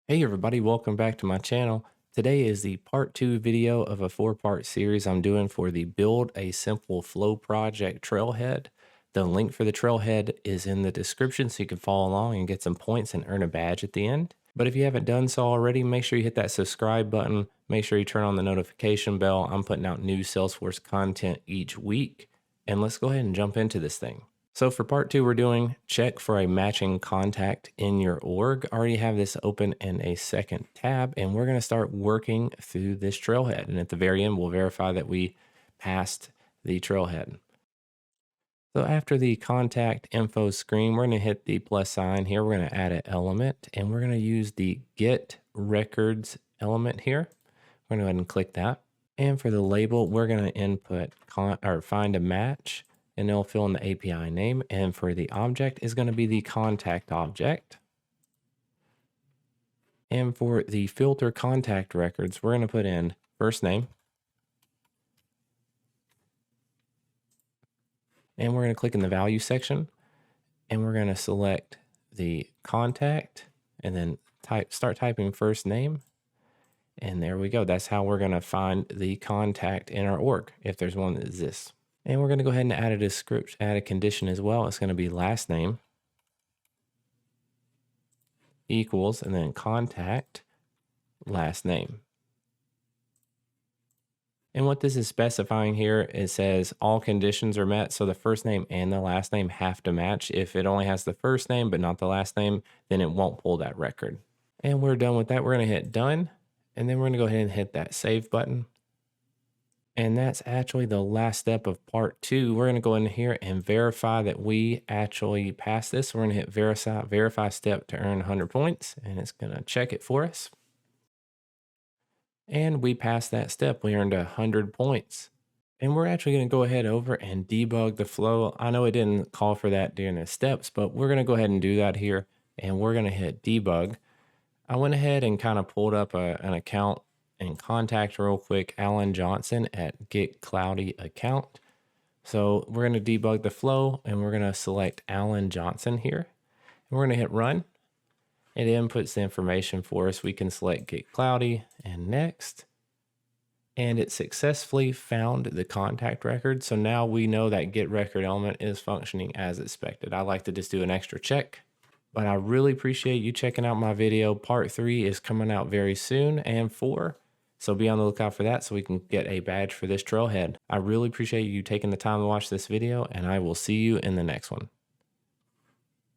Hey everybody, welcome back to my channel. Today is the part 2 video of a 4-part series I'm doing for the Build a Simple Flow project Trailhead. The link for the Trailhead is in the description so you can follow along and get some points and earn a badge at the end. But if you haven't done so already, make sure you hit that subscribe button. Make sure you turn on the notification bell. I'm putting out new Salesforce content each week. And let's go ahead and jump into this thing. So for part 2, we're doing check for a matching contact in your org. I already have this open in a second tab, and we're going to start working through this trailhead. And at the very end, we'll verify that we passed the trailhead. So after the contact info screen, we're going to hit the plus sign here. We're going to add an element, and we're going to use the get records element here. We're going to go ahead and click that. And for the label, we're going to input find a match, and it'll fill in the API name. And for the object is going to be the contact object. And for the filter contact records, we're going to put in first name. And we're going to click in the value section, and we're going to select the contact and then start typing first name. And there we go. That's how we're going to find the contact in our org if there's one that exists. And we're going to go ahead and add a description, add a condition as well. It's going to be last name equals, and then contact last name. And what this is specifying here, it says all conditions are met. So the first name and the last name have to match. If it only has the first name but not the last name, then it won't pull that record. And we're done with that. We're going to hit done. And then we're going to go ahead and hit that save button. And that's actually the last step of part 2. We're going to go in here and verify that we actually passed this. We're going to hit verify step to earn 100 points, and it's going to check it for us. And we passed that step. We earned 100 points. And we're actually going to go ahead over and debug the flow. I know it didn't call for that during the steps, but we're going to go ahead and do that here. And we're going to hit debug. I went ahead and kind of pulled up an account and contact real quick Alan Johnson at Get Cloudy account. So we're going to debug the flow, and we're going to select Alan Johnson here. And we're going to hit run. It inputs the information for us. We can select Get Cloudy and next. And it successfully found the contact record. So now we know that get record element is functioning as expected. I like to just do an extra check. But I really appreciate you checking out my video. Part 3 is coming out very soon, and 4. So be on the lookout for that so we can get a badge for this trailhead. I really appreciate you taking the time to watch this video, and I will see you in the next one.